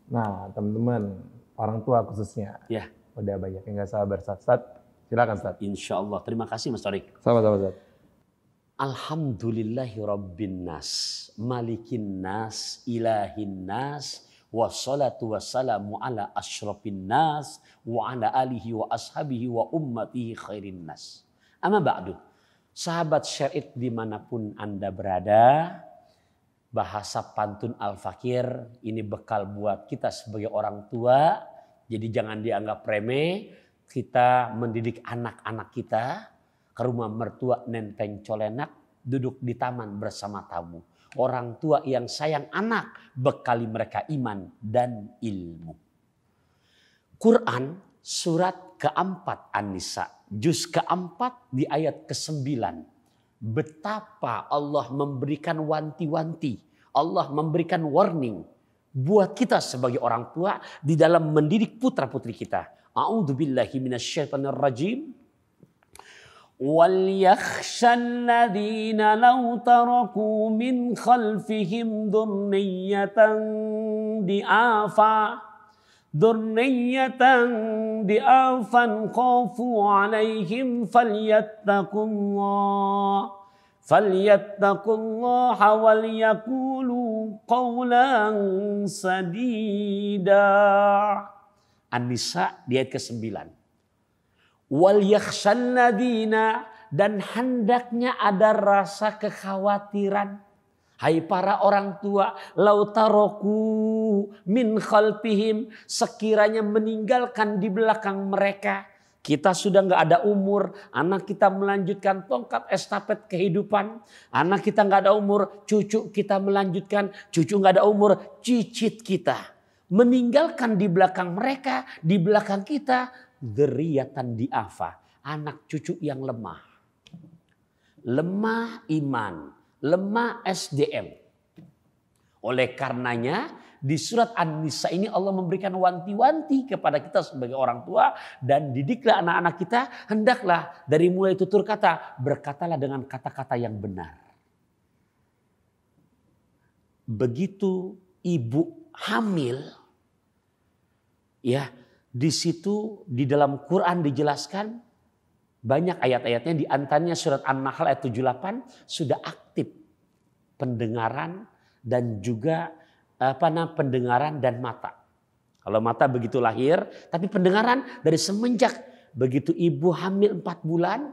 Nah, teman-teman, orang tua khususnya. Ya. Udah banyak yang nggak sabar, Ustaz. Silakan, Ustaz. Insya Allah. Terima kasih Mas Torik. Sama-sama, Ustaz. Alhamdulillahi Rabbin nas, malikin nas, ilahin nas, wassalatu wassalamu ala asyrafin nas, wa ala alihi wa ashabihi wa ummatihi khairin nas. Amma ba'du, sahabat syar'id dimanapun Anda berada, bahasa pantun Al-Fakir ini bekal buat kita sebagai orang tua. Jadi jangan dianggap remeh, kita mendidik anak-anak kita ke rumah mertua nenteng colenak, duduk di taman bersama tamu. Orang tua yang sayang anak, bekali mereka iman dan ilmu. Quran surat keempat An-Nisa, juz keempat di ayat ke-9. Betapa Allah memberikan wanti-wanti, Allah memberikan warning buat kita sebagai orang tua di dalam mendidik putra-putri kita. A'udzubillahi minasyaitonirrajim. وَلْيَخْشَى الَّذِينَ لَوْ تَرَكُوا مِنْ خَلْفِهِمْ ذُرِّيَّةً ضِعَافًا خَافُوا عَلَيْهِمْ فَلْيَتَّقُوا اللَّهَ وَلْيَقُولُوا قَوْلًا سَدِيدًا. An-Nisa di ayat ke-9. Wal yakhshalladzina, dan hendaknya ada rasa kekhawatiran. Hai para orang tua, lau taroku min khalfihim, sekiranya meninggalkan di belakang mereka. Kita sudah nggak ada umur, anak kita melanjutkan tongkat estafet kehidupan. Anak kita nggak ada umur, cucu kita melanjutkan. Cucu nggak ada umur, cicit kita. Meninggalkan di belakang mereka, di belakang kita, dzurriyyatan di'afa, anak cucu yang lemah. Lemah iman, lemah SDM. Oleh karenanya di surat An-Nisa ini Allah memberikan wanti-wanti kepada kita sebagai orang tua, dan didiklah anak-anak kita, hendaklah dari mulai tutur kata berkatalah dengan kata-kata yang benar. Begitu ibu hamil, ya, di situ di dalam Quran dijelaskan banyak ayat-ayatnya, di antaranya surat An-Nahl ayat 78 sudah aktif pendengaran dan juga pendengaran dan mata. Kalau mata begitu lahir, tapi pendengaran dari semenjak begitu ibu hamil 4 bulan,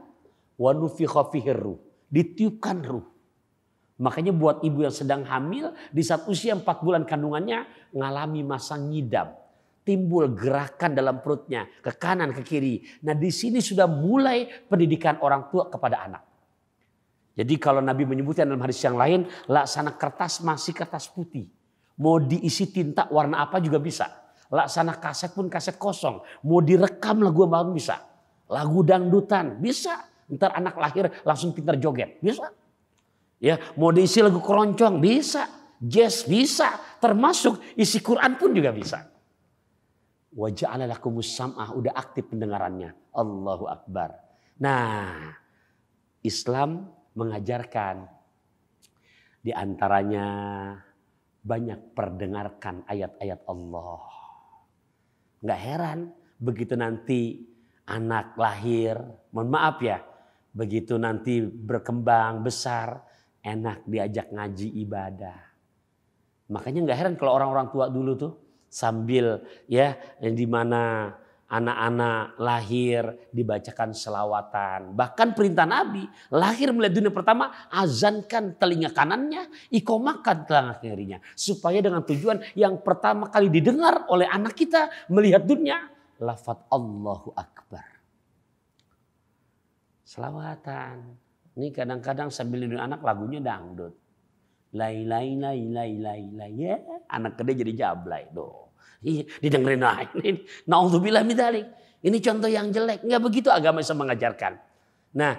wa nufikha fihi ruh, ditiupkan ruh. Makanya buat ibu yang sedang hamil di saat usia 4 bulan kandungannya ngalami masa ngidam. Timbul gerakan dalam perutnya ke kanan ke kiri. Nah di sini sudah mulai pendidikan orang tua kepada anak. Jadi kalau Nabi menyebutkan dalam hadis yang lain, laksana kertas masih kertas putih. Mau diisi tinta warna apa juga bisa. Laksana kaset pun kaset kosong. Mau direkam lagu apa bisa. Lagu dangdutan bisa. Ntar anak lahir langsung pintar joget, bisa. Ya, mau diisi lagu keroncong bisa. Jazz bisa. Termasuk isi Quran pun juga bisa. Wa ja'ala lakumus sam'ah, udah aktif pendengarannya. Allahu Akbar. Nah, Islam mengajarkan di antaranya banyak perdengarkan ayat-ayat Allah. Nggak heran begitu nanti anak lahir, mohon maaf ya, begitu nanti berkembang besar, enak diajak ngaji ibadah. Makanya nggak heran kalau orang-orang tua dulu tuh sambil ya di mana anak-anak lahir dibacakan selawatan. Bahkan perintah Nabi lahir melihat dunia pertama, azankan telinga kanannya, iqomahkan telinga kirinya. Supaya dengan tujuan yang pertama kali didengar oleh anak kita melihat dunia, lafaz Allahu Akbar. Selawatan. Ini kadang-kadang sambil lindungi anak lagunya dangdut. Lai lai lai lai lai lai ya, anak gede jadi jablay doh. Didengerin lain. Naudzubillah min dzalik. Ini contoh yang jelek. Enggak begitu agama Islam mengajarkan. Nah,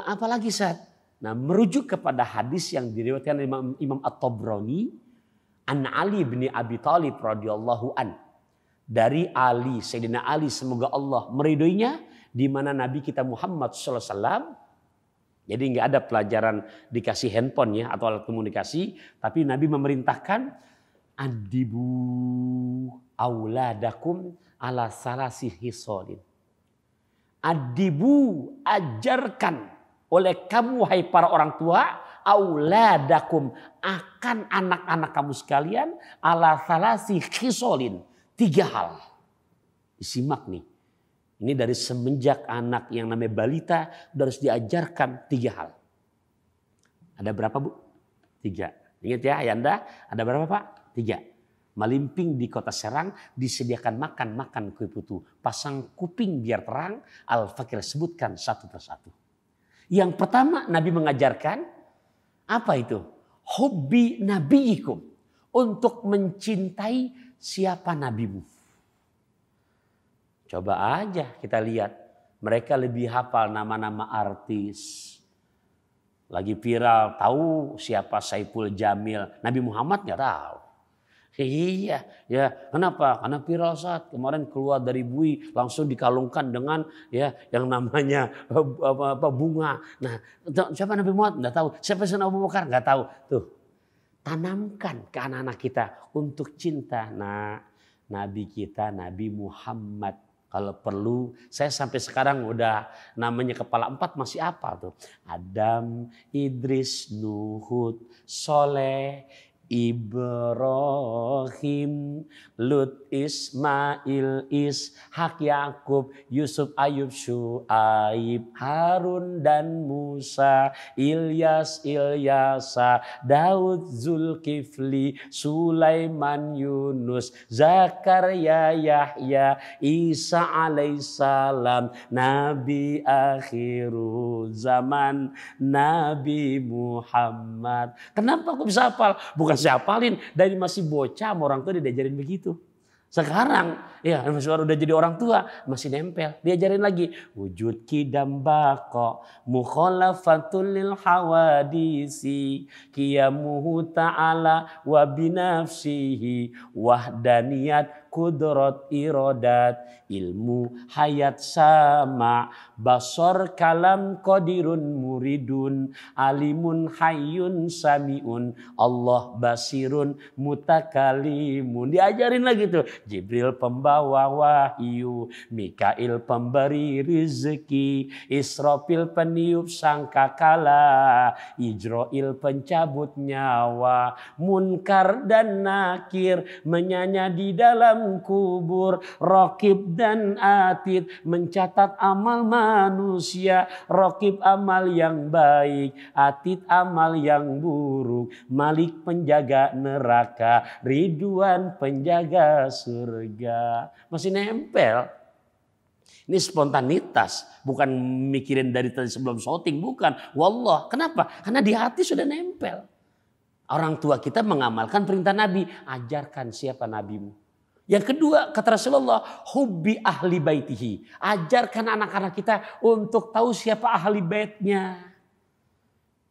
apalagi Ustaz? Nah, merujuk kepada hadis yang diriwayatkan Imam At-Tabrani an Ali bin Abi Thalib radhiyallahu an. Dari Ali, Sayyidina Ali semoga Allah meridhoinya, di mana Nabi kita Muhammad sallallahu alaihi wasallam. Jadi enggak ada pelajaran dikasih handphone ya atau alat komunikasi, tapi Nabi memerintahkan Adibu auladakum ala salasi hisolin. Adibu, ajarkan oleh kamu hai para orang tua, auladakum, akan anak-anak kamu sekalian, ala salasi hisolin. 3 hal. Disimak nih. Ini dari semenjak anak yang namanya balita harus diajarkan 3 hal. Ada berapa Bu? 3. Ingat ya Ayanda, ada berapa Pak? 3. Malimping di kota Serang disediakan makan kue putu. Pasang kuping biar terang. Al-Fakir sebutkan satu persatu. Yang pertama Nabi mengajarkan apa itu? Hubbi nabiyikum. Untuk mencintai siapa nabimu. Coba aja kita lihat. Mereka lebih hafal nama-nama artis. Lagi viral tahu siapa Saiful Jamil. Nabi Muhammad nggak tahu. Iya, ya kenapa? Karena viral saat kemarin keluar dari bui langsung dikalungkan dengan ya yang namanya bunga. Nah, siapa Nabi Muhammad? Nggak tahu. Siapa Sayyidina Abu Bakar? Nggak tahu. Tuh, tanamkan ke anak-anak kita untuk cinta. Nah, Nabi kita Nabi Muhammad. Kalau perlu, saya sampai sekarang udah namanya kepala 4 masih apa tuh? Adam, Idris, Nuhud, Soleh, Ibrahim, Lut, Ismail, Ishak, Yakub, Yusuf, Ayub, Syuaib, Harun dan Musa, Ilyas, Ilyasa, Daud, Zulkifli, Sulaiman, Yunus, Zakaria, Yahya, Isa alaihissalam, Nabi akhiru zaman, Nabi Muhammad. Kenapa aku bisa hafal? Bukan saya hafalin, dari masih bocah sama orang tua diajarin begitu. Sekarang ya udah jadi orang tua masih nempel, diajarin lagi wujud kidam bako mukhalafatul lil hawadisi qiyamuhu ta'ala wa binafsihi wahdaniyat kudrat iradat ilmu hayat sama basor kalam qadirun muridun alimun hayyun samiun Allah basirun mutakalimun. Diajarin lagi tuh Jibril pembawa wahyu, Mikail pemberi rezeki, Israfil peniup sangkakala, Ijrail pencabut nyawa, Munkar dan Nakir menyanyi di dalam kubur, Raqib dan Atid mencatat amal manusia, Raqib amal yang baik, Atid amal yang buruk, Malik penjaga neraka, Ridwan penjaga surga. Masih nempel. Ini spontanitas, bukan mikirin dari tadi sebelum syuting, bukan. Wallah, kenapa? Karena di hati sudah nempel. Orang tua kita mengamalkan perintah Nabi, ajarkan siapa nabimu. Yang kedua, kata Rasulullah, hubbi ahli baitihi. Ajarkan anak-anak kita untuk tahu siapa ahli baitnya.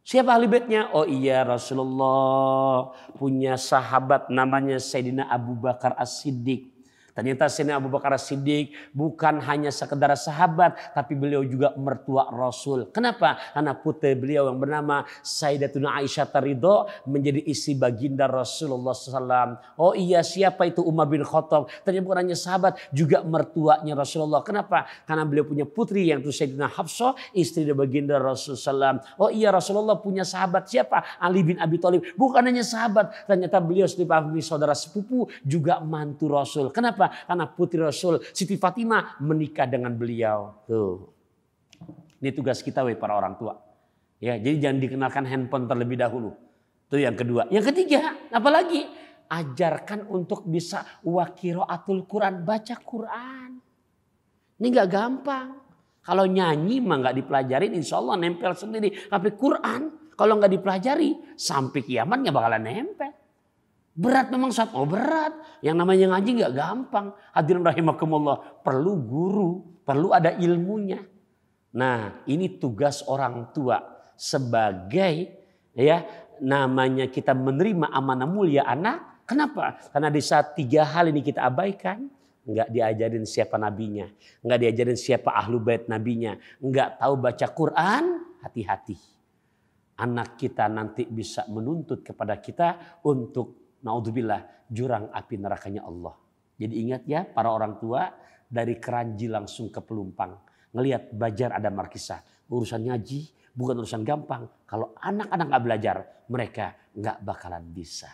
Siapa ahli baitnya? Oh iya, Rasulullah punya sahabat namanya Sayyidina Abu Bakar As-Siddiq. Ternyata Sayyidina Abu Bakar As-Siddiq bukan hanya sekedar sahabat, tapi beliau juga mertua Rasul. Kenapa? Karena putri beliau yang bernama Sayyidatuna Aisyah Ridho menjadi istri baginda Rasulullah SAW. Oh iya, siapa itu Umar bin Khattab? Ternyata bukan hanya sahabat, juga mertuanya Rasulullah. Kenapa? Karena beliau punya putri yang itu Sayyidina Hafsah, istri baginda Rasulullah SAW. Oh iya, Rasulullah punya sahabat siapa? Ali bin Abi Thalib. Bukan hanya sahabat, ternyata beliau sebagai saudara sepupu juga mantu Rasul. Kenapa? Karena putri Rasul Siti Fatimah menikah dengan beliau. Tuh. Ini tugas kita para orang tua. Ya, jadi jangan dikenalkan handphone terlebih dahulu. Itu yang kedua. Yang ketiga, apalagi? Ajarkan untuk bisa qiraatul Quran, baca Quran. Ini nggak gampang. Kalau nyanyi mah nggak dipelajarin, insya Allah nempel sendiri. Tapi Quran kalau nggak dipelajari sampai kiamat nggak bakalan nempel. Berat memang saat berat. Yang namanya ngaji nggak gampang. Hadirin rahimakumullah, perlu guru, perlu ada ilmunya. Nah, ini tugas orang tua sebagai ya namanya kita menerima amanah mulia anak. Kenapa? Karena di saat 3 hal ini kita abaikan, nggak diajarin siapa nabinya, nggak diajarin siapa ahlu bait nabinya, nggak tahu baca Quran, hati-hati. Anak kita nanti bisa menuntut kepada kita untuk naudzubillah, jurang api nerakanya Allah. Jadi ingat ya para orang tua, dari keranji langsung ke pelumpang. Ngelihat Bajar ada markisah. Urusan ngaji bukan urusan gampang. Kalau anak-anak nggak belajar, mereka nggak bakalan bisa.